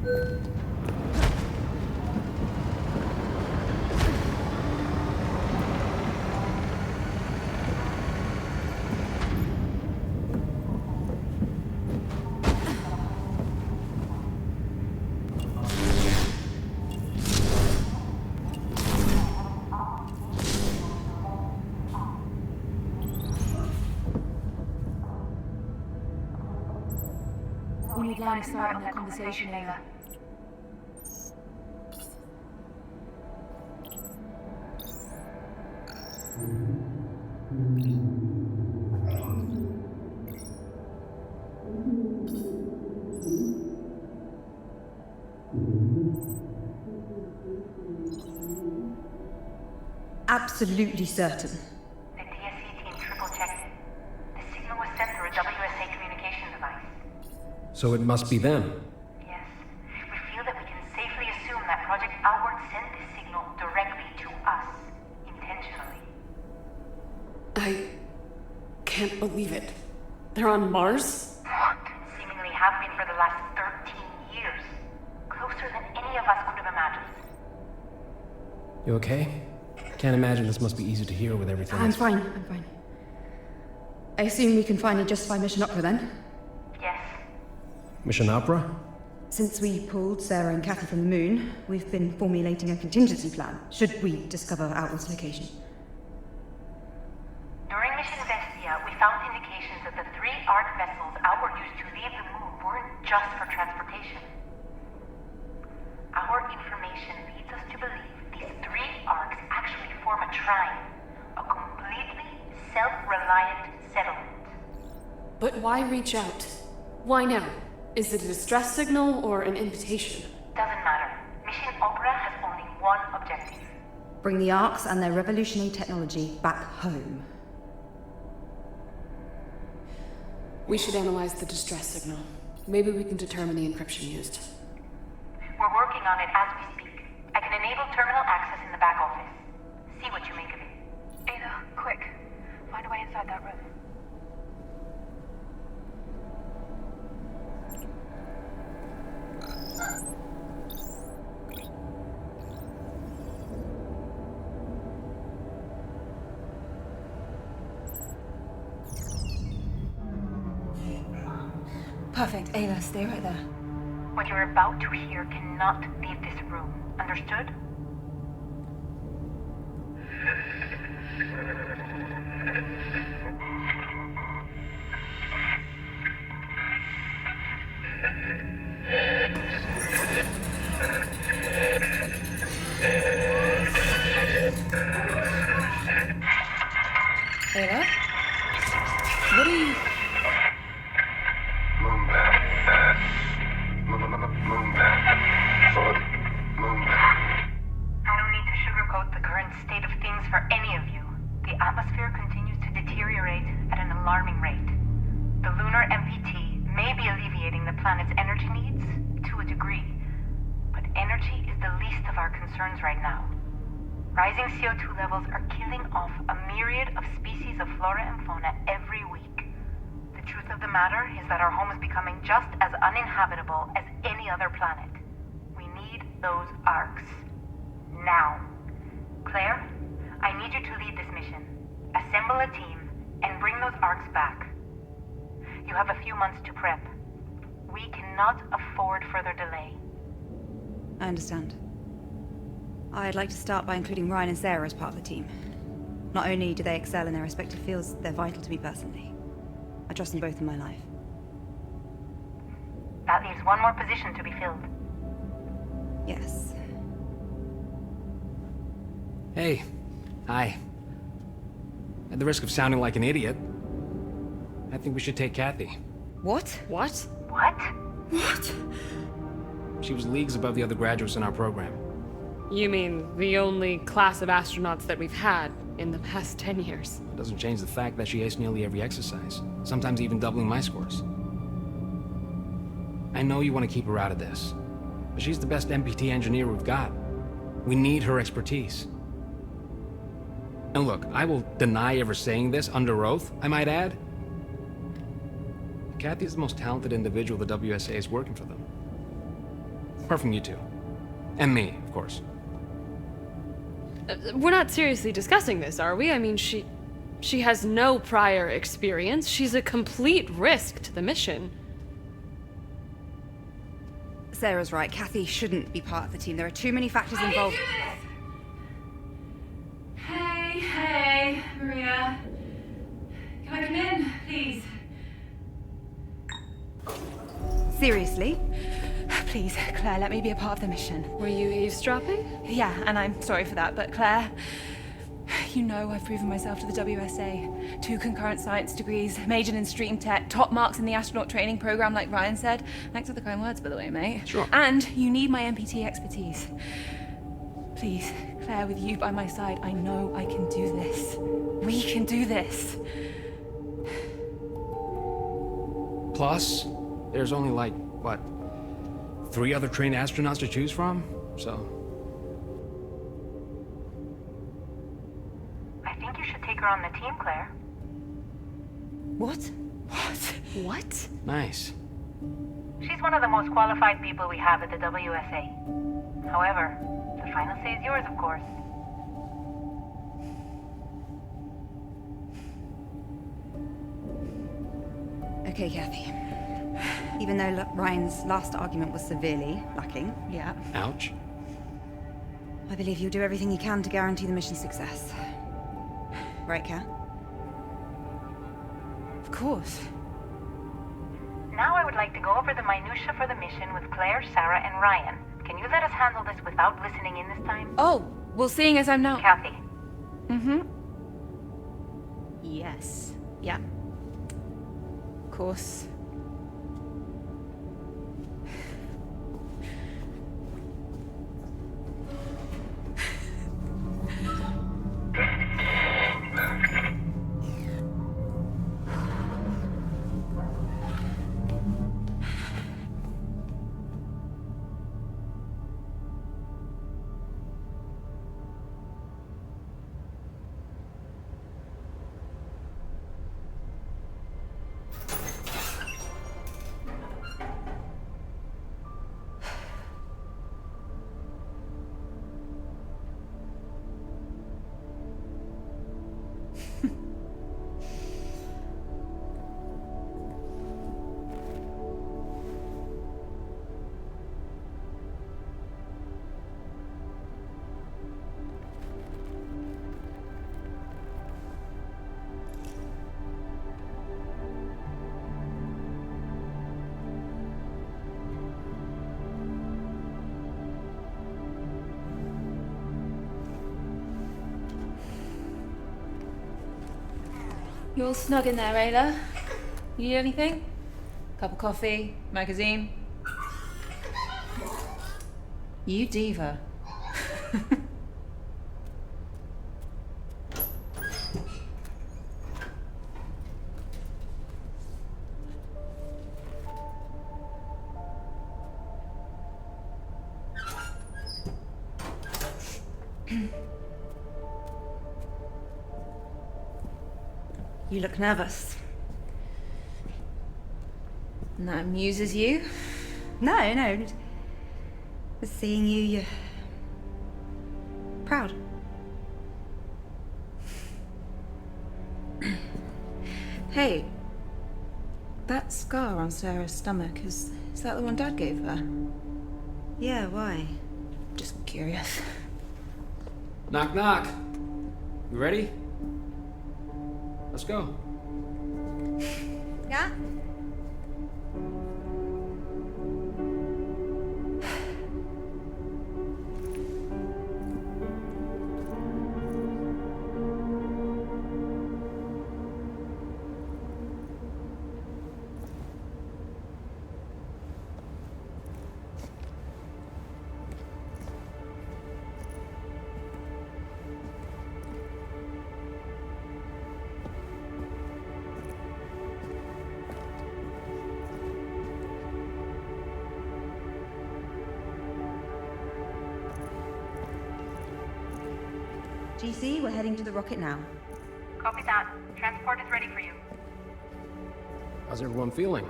We need line of sight on that conversation, Ayla. Absolutely certain. The DSC team triple-checked it. The signal was sent through a WSA communication device. So it must be them. Yes. We feel that we can safely assume that Project Outward sent this signal directly to us. Intentionally. I can't believe it. They're on Mars? What? Seemingly have been for the last 13 years. Closer than any of us could have imagined. You okay? Can't imagine this must be easy to hear with everything. I'm fine. I assume we can finally justify Mission Opera then? Yes. Mission Opera? Since we pulled Sarah and Kathy from the moon, we've been formulating a contingency plan, should we discover Outward's location. During Mission Vestia, we found indications that the 3 ARC vessels Outward used to leave the moon weren't just for transportation. Our information leads us to believe these 3 arcs actually form a trine, a completely self-reliant settlement. But why reach out? Why now? Is it a distress signal or an invitation? Doesn't matter. Mission Opera has only one objective. Bring the Arcs and their revolutionary technology back home. We should analyze the distress signal. Maybe we can determine the encryption used. We're working on it as we speak. I can enable terminal access in the back office. See what you make of it. Ada, quick. Find a way inside that room. Perfect. Ayla, stay right there. What you're about to hear cannot leave this room. Understood? Ayla? What are you... I don't need to sugarcoat the current state of things for any of you. The atmosphere continues to deteriorate at an alarming rate. The lunar MPT may be alleviating the planet's energy needs to a degree, but energy is the least of our concerns right now. Rising CO2 levels are killing off a myriad of species of flora and fauna every week. The truth of the matter is that our home is becoming just as uninhabitable as any other planet. We need those arcs. Now. Claire, I need you to lead this mission. Assemble a team and bring those arcs back. You have a few months to prep. We cannot afford further delay. I understand. I'd like to start by including Ryan and Sarah as part of the team. Not only do they excel in their respective fields, they're vital to me personally. I trust them both in my life. That leaves one more position to be filled. Yes. Hey. Hi. At the risk of sounding like an idiot, I think we should take Kathy. What? What? What? What? She was leagues above the other graduates in our program. You mean the only class of astronauts that we've had in the past 10 years? It doesn't change the fact that she aced nearly every exercise, sometimes even doubling my scores. I know you want to keep her out of this, but she's the best MPT engineer we've got. We need her expertise. And look, I will deny ever saying this under oath, I might add. Kathy is the most talented individual the WSA is working for them. Apart from you two. And me, of course. We're not seriously discussing this, are we? I mean, she has no prior experience. She's a complete risk to the mission. Sarah's right. Kathy shouldn't be part of the team. There are too many factors involved. Hey, Maria. Can I come in, please? Seriously? Please, Claire, let me be a part of the mission. Were you eavesdropping? Yeah, and I'm sorry for that, but Claire, you know I've proven myself to the WSA. 2 concurrent science degrees, majored in stream tech, top marks in the astronaut training program like Ryan said. Thanks for the kind words, by the way, mate. Sure. And you need my MPT expertise. Please, Claire, with you by my side, I know I can do this. We can do this. Plus, there's only like, what, 3 other trained astronauts to choose from? So... I think you should take her on the team, Claire. What? What? nice. She's one of the most qualified people we have at the WSA. However, the final say is yours, of course. Okay, Kathy. Even though Ryan's last argument was severely lacking, Yeah. Ouch. I believe you'll do everything you can to guarantee the mission's success. Right, Kat? Of course. Now I would like to go over the minutiae for the mission with Claire, Sarah, and Ryan. Can you let us handle this without listening in this time? Oh, well, seeing as I'm now... Kathy. Mm-hmm. Yes. Yeah. Of course. You all snug in there, Ayla? You need anything? Cup of coffee? Magazine? You diva. You look nervous. And that amuses you? No. Just seeing you, you're... proud. Hey, that scar on Sarah's stomach, is that the one Dad gave her? Yeah, why? Just curious. Knock, knock. You ready? Let's go. Yeah? GC, we're heading to the rocket now. Copy that. Transport is ready for you. How's everyone feeling?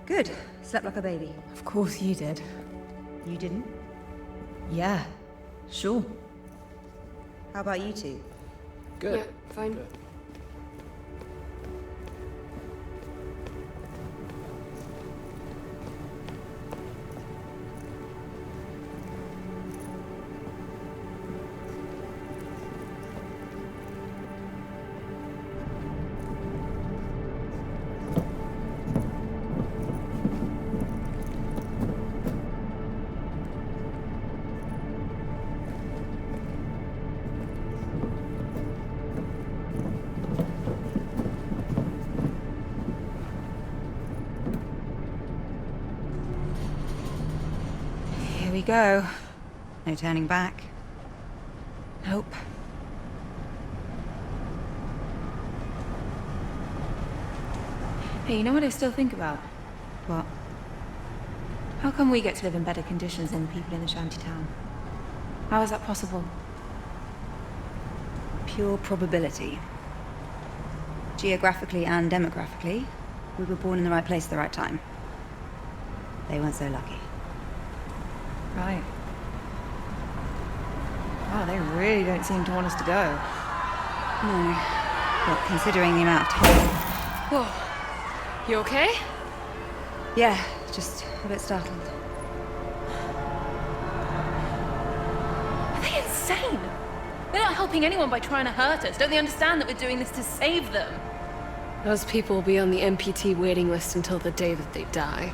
Good. Slept like a baby. Of course you did. You didn't? Yeah, sure. How about you two? Good. Yeah, fine. Good. Here we go. No turning back. Nope. Hey, you know what I still think about? What? How come we get to live in better conditions than the people in the shantytown? How is that possible? Pure probability. Geographically and demographically, we were born in the right place at the right time. They weren't so lucky. Right. Wow, they really don't seem to want us to go. No. Well, considering the amount of time. Whoa. You okay? Yeah, just a bit startled. Are they insane? They're not helping anyone by trying to hurt us. Don't they understand that we're doing this to save them? Those people will be on the MPT waiting list until the day that they die.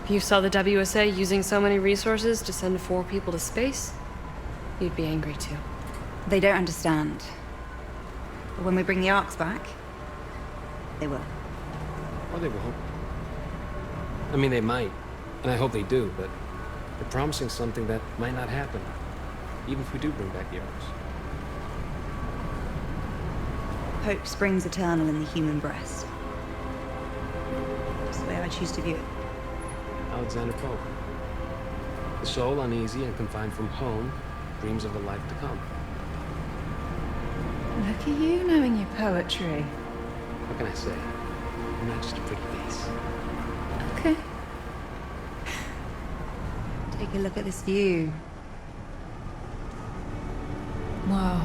If you saw the WSA using so many resources to send 4 people to space, you'd be angry too. They don't understand. But when we bring the Arks back, they will. Or they won't. I mean, they might, and I hope they do, but they're promising something that might not happen, even if we do bring back the Arks. Hope springs eternal in the human breast. That's the way I choose to view it. Alexander Pope. The soul, uneasy and confined from home, dreams of a life to come. Look at you knowing your poetry. What can I say? I'm not just a pretty face. Okay. Take a look at this view. Wow.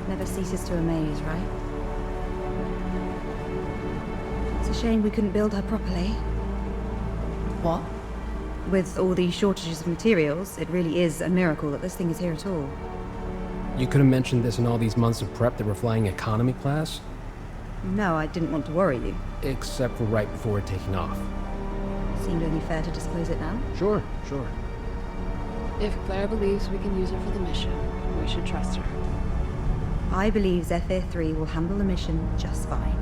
Never ceases to amaze, right? It's a shame we couldn't build her properly. What? With all these shortages of materials, it really is a miracle that this thing is here at all. You could have mentioned this in all these months of prep that we're flying economy class, No, I didn't want to worry you. except for right before we're taking off. Seemed only fair to disclose it now. Sure. If Claire believes we can use her for the mission, we should trust her. I believe Zephyr 3 will handle the mission just fine.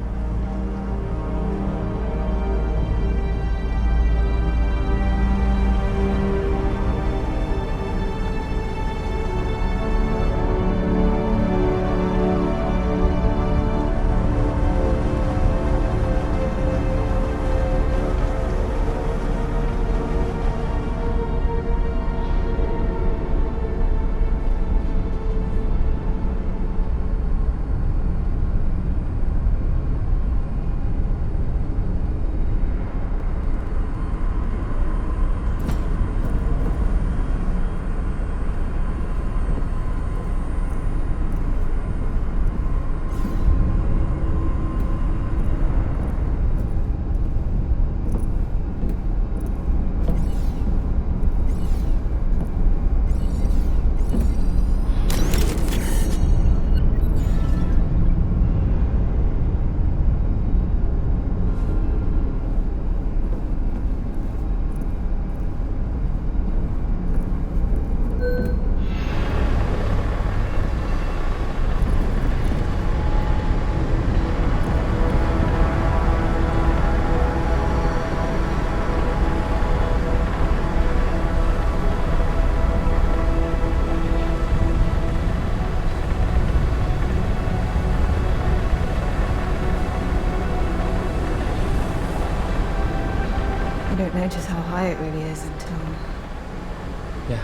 You don't notice how high it really is until... Yeah.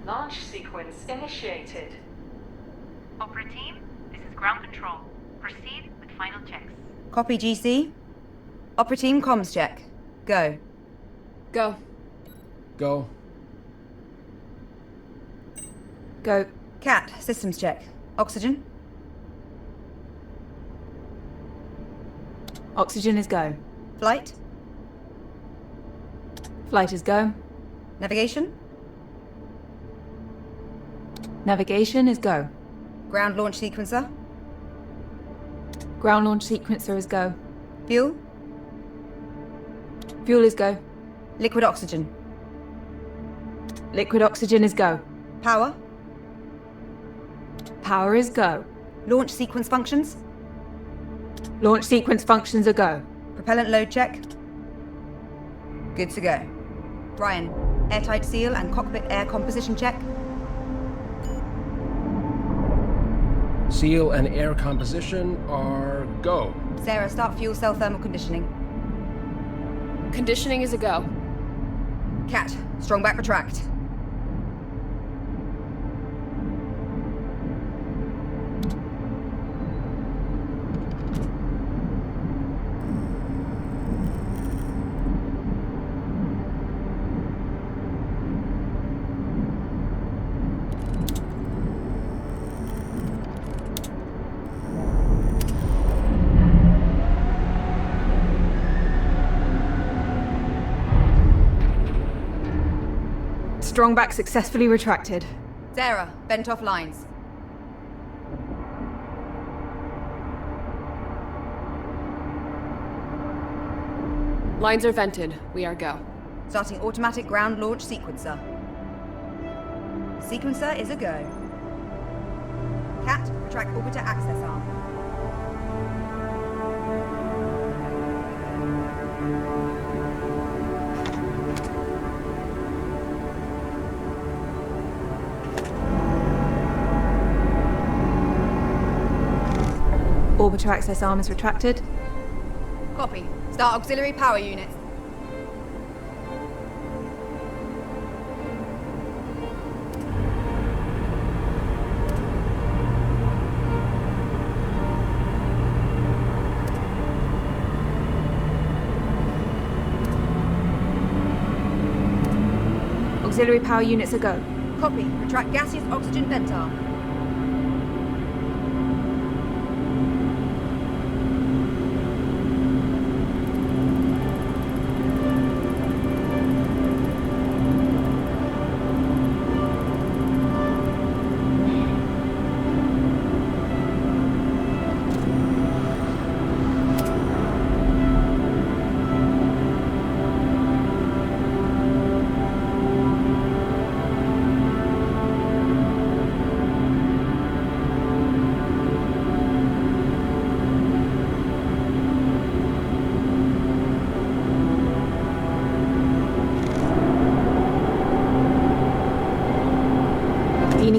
Launch sequence initiated. Opera team, this is ground control. Proceed with final checks. Copy, GC. Opera team comms check. Go. Go. Go. Go. Cat, systems check. Oxygen. Oxygen is go. Flight. Flight is go. Navigation. Navigation is go. Ground launch sequencer. Ground launch sequencer is go. Fuel. Fuel is go. Liquid oxygen. Liquid oxygen is go. Power. Power is go. Launch sequence functions. Launch sequence functions are go. Propellant load check. Good to go. Ryan, airtight seal and cockpit air composition check. Seal and air composition are go. Sarah, start fuel cell thermal conditioning. Conditioning is a go. Cat, strong back retract. Strongback successfully retracted. Sarah, bent off lines. Lines are vented. We are go. Starting automatic ground launch sequencer. Sequencer is a go. Cat, retract orbiter access arm. Orbiter access arm is retracted. Copy. Start auxiliary power units. Auxiliary power units are go. Copy. Retract gaseous oxygen vent arm.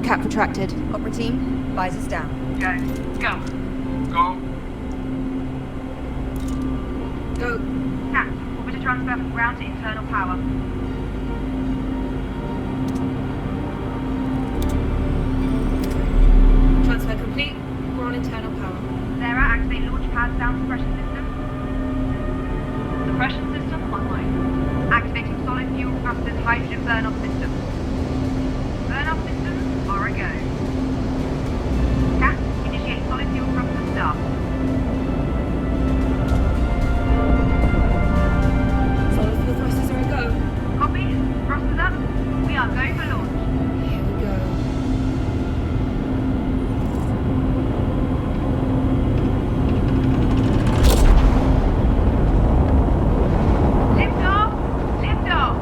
Cap retracted. Opera team, visors down. Go. Go. Go. Go. Cat, orbiter transfer from ground to internal power. Transfer complete. We're on internal power. Sarah, activate launch pad sound suppression system. Suppression system online. Activating solid fuel thrusters hydrogen burn-off system. Burn-off systems are a go. Cat, initiate solid fuel thruster start. Solid fuel thrusters are a go. Copy. Thrusters up. We are go for launch. Here we go. Lift off. Lift off.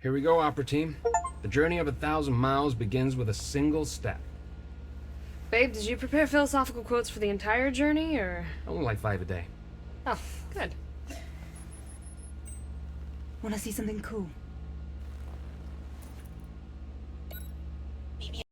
Here we go, Opera Team. The journey of 1,000 miles begins with a single step. Babe, did you prepare philosophical quotes for the entire journey, or...? Only like 5 a day. Oh, good. Wanna see something cool?